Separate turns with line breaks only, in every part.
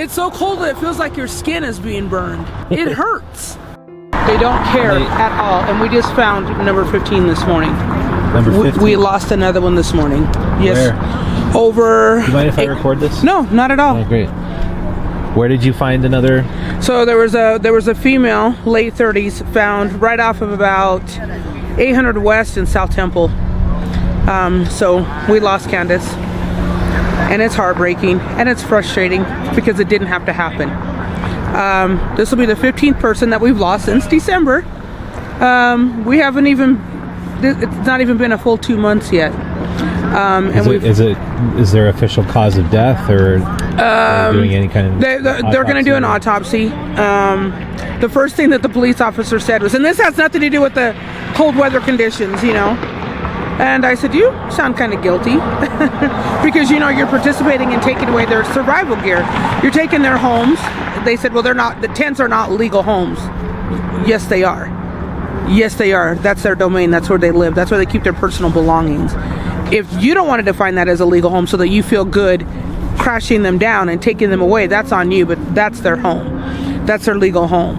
It's so cold that it feels like your skin is being burned. It hurts. They don't care at all. And we just found number 15 this morning.
Number 15?
We lost another one this morning. Yes.
Where?
Over...
Do you mind if I record this?
No, not at all.
Oh, great. Where did you find another?
So there was a female, late 30s, found right off of about 800 West in South Temple. So we lost Candace. And it's heartbreaking and it's frustrating because it didn't have to happen. This will be the 15th person that we've lost since December. We haven't even, it's not even been a full 2 months yet.
Is there official cause of death, or are they doing any kind of
they're going to do an autopsy. The first thing that the police officer said was, and this has nothing to do with the cold weather conditions, you know. And I said, you sound kind of guilty because, you know, you're participating in taking away their survival gear. You're taking their homes. They said, well, the tents are not legal homes. Yes, they are. Yes, they are. That's their domain. That's where they live. That's where they keep their personal belongings. If you don't want to define that as a legal home so that you feel good crashing them down and taking them away, that's on you, but that's their home. That's their legal home.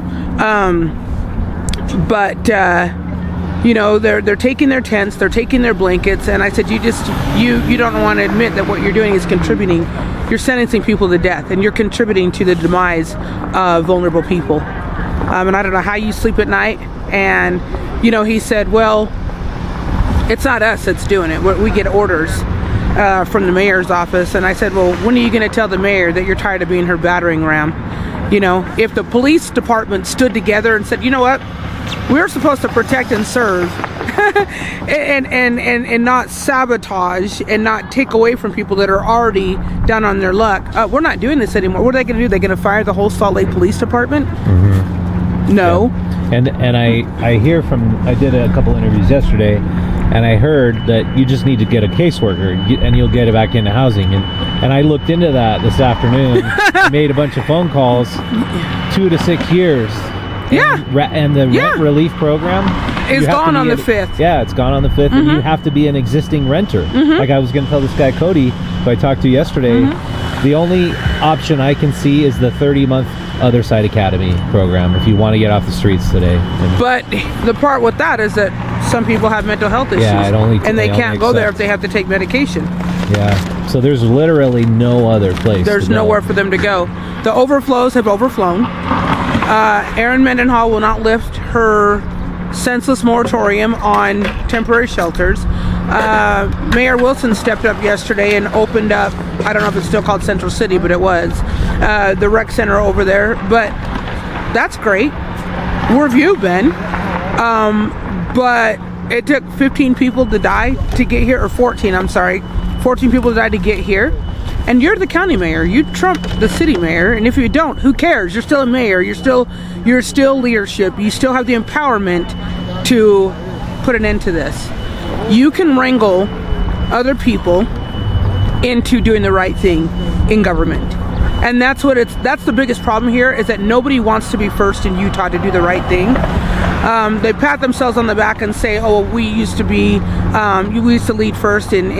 You know, they're taking their tents, they're taking their blankets, and I said, you don't want to admit that what you're doing is contributing. You're sentencing people to death, and you're contributing to the demise of vulnerable people. And I don't know how you sleep at night. And, you know, he said, well, it's not us that's doing it. We get orders from the mayor's office. And I said, well, when are you going to tell the mayor that you're tired of being her battering ram? You know, if the police department stood together and said, you know what? We're supposed to protect and serve and not sabotage and not take away from people that are already down on their luck. We're not doing this anymore. What are they going to do? They're going to fire the whole Salt Lake Police Department? Mm-hmm. No. Yeah.
And I hear from, I did a couple interviews yesterday, and I heard that you just need to get a caseworker and you'll get it back into housing. And I looked into that this afternoon, made a bunch of phone calls, 2 to 6 years. And the rent relief program
is gone on the 5th.
Yeah, it's gone on the 5th, mm-hmm. And you have to be an existing renter. Mm-hmm. Like I was going to tell this guy Cody, who I talked to yesterday, mm-hmm. The only option I can see is the 30-month Other Side Academy program if you want to get off the streets today.
But the part with that is that some people have mental health issues, and they can't go there if they have to take medication.
Yeah, so there's literally no other place.
There's nowhere for them to go. The overflows have overflown. Erin Mendenhall will not lift her senseless moratorium on temporary shelters. Mayor Wilson stepped up yesterday and opened up, I don't know if it's still called Central City, but it was, the rec center over there. But that's great. Where have you been? But it took 15 people to die to get here, or 14, I'm sorry. 14 people to die to get here. And you're the county mayor. You trump the city mayor, and if you don't, who cares? You're still a mayor. You're still leadership. You still have the empowerment to put an end to this. You can wrangle other people into doing the right thing in government. And that's the biggest problem here, is that nobody wants to be first in Utah to do the right thing. They pat themselves on the back and say, "Oh, we used to lead first in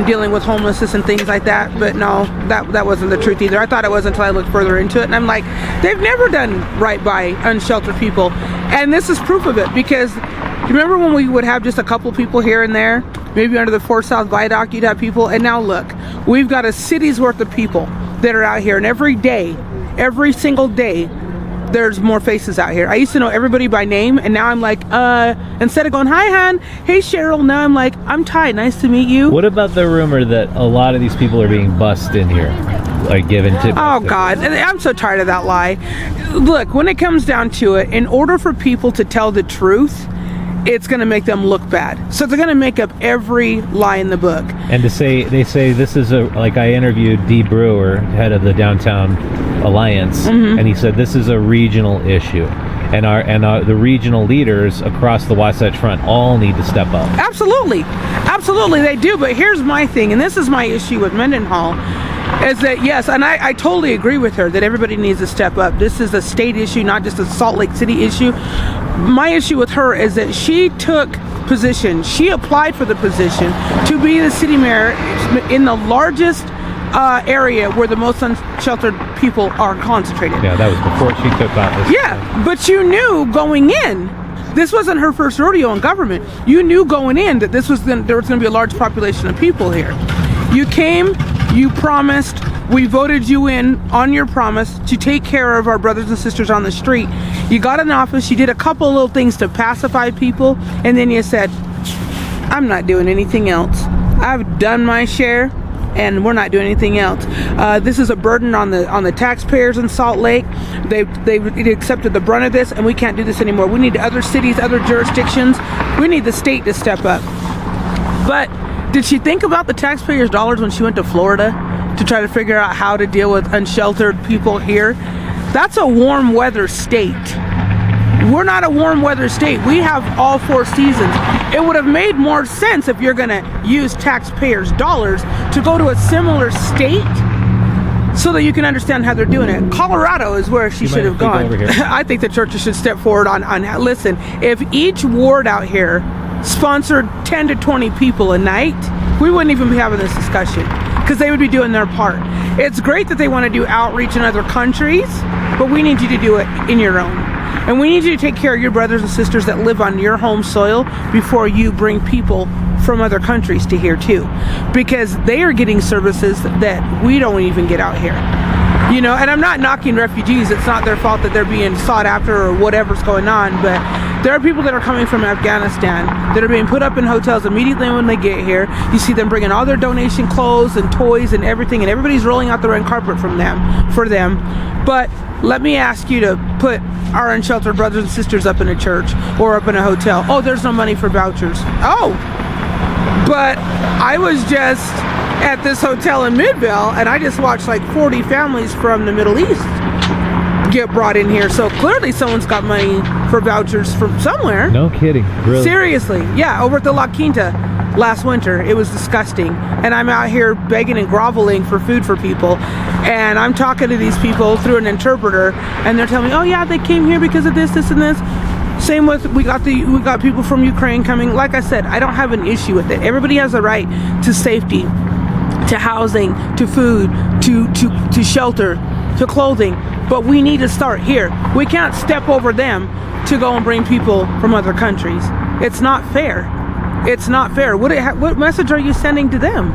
dealing with homelessness and things like that." But no, that wasn't the truth either. I thought it was until I looked further into it, and I'm like, they've never done right by unsheltered people, and this is proof of it. Because you remember when we would have just a couple people here and there, maybe under the 4 South Viaduct, you'd have people, and now look, we've got a city's worth of people that are out here, and every single day. There's more faces out here. I used to know everybody by name, and now I'm like, instead of going, "Hi, Han," "Hey, Cheryl," now I'm like, "I'm Ty, nice to meet you."
What about the rumor that a lot of these people are being bussed in here, like given to?
Oh God, I'm so tired of that lie. Look, when it comes down to it, in order for people to tell the truth, it's going to make them look bad. So they're going to make up every lie in the book. And
they say this is like I interviewed Dee Brewer, head of the Downtown Alliance, mm-hmm. and he said this is a regional issue, and the regional leaders across the Wasatch Front all need to step up.
Absolutely they do. But here's my thing, and this is my issue with Mendenhall, is that yes, and I totally agree with her that everybody needs to step up. This is a state issue, not just a Salt Lake City issue. My issue with her is that she took position. She applied for the position to be the city mayor in the largest area where the most unsheltered people are concentrated.
Yeah, that was before she took office.
Yeah, but you knew going in, this wasn't her first rodeo in government. You knew going in that there was going to be a large population of people here. You came, you promised, we voted you in on your promise to take care of our brothers and sisters on the street. You got in office, you did a couple little things to pacify people, and then you said, I'm not doing anything else. I've done my share, and we're not doing anything else. This is a burden on the taxpayers in Salt Lake. They accepted the brunt of this, and we can't do this anymore. We need other cities, other jurisdictions. We need the state to step up. But did she think about the taxpayers' dollars when she went to Florida to try to figure out how to deal with unsheltered people here? That's a warm weather state. We're not a warm weather state. We have all 4 seasons. It would have made more sense if you're going to use taxpayers' dollars to go to a similar state so that you can understand how they're doing it. Colorado is where she should have gone. I think the churches should step forward on listen, if each ward out here sponsored 10 to 20 people a night, we wouldn't even be having this discussion because they would be doing their part. It's great that they want to do outreach in other countries, but we need you to do it in your own. And we need you to take care of your brothers and sisters that live on your home soil before you bring people from other countries to here too, because they are getting services that we don't even get out here. You know, and I'm not knocking refugees. It's not their fault that they're being sought after or whatever's going on, but there are people that are coming from Afghanistan that are being put up in hotels immediately when they get here. You see them bringing all their donation clothes and toys and everything, and everybody's rolling out the red carpet for them. But let me ask you to put our unsheltered brothers and sisters up in a church or up in a hotel. Oh, there's no money for vouchers. Oh, but I was just at this hotel in Midvale, and I just watched like 40 families from the Middle East get brought in here. So clearly someone's got money for vouchers from somewhere.
No kidding. Really?
Seriously. Yeah, over at the La Quinta last winter. It was disgusting. And I'm out here begging and groveling for food for people. And I'm talking to these people through an interpreter, and they're telling me, oh yeah, they came here because of this, this, and this. Same with, we got people from Ukraine coming. Like I said, I don't have an issue with it. Everybody has a right to safety, to housing, to food, to shelter, to clothing. But we need to start here. We can't step over them to go and bring people from other countries. It's not fair. It's not fair. What message are you sending to them?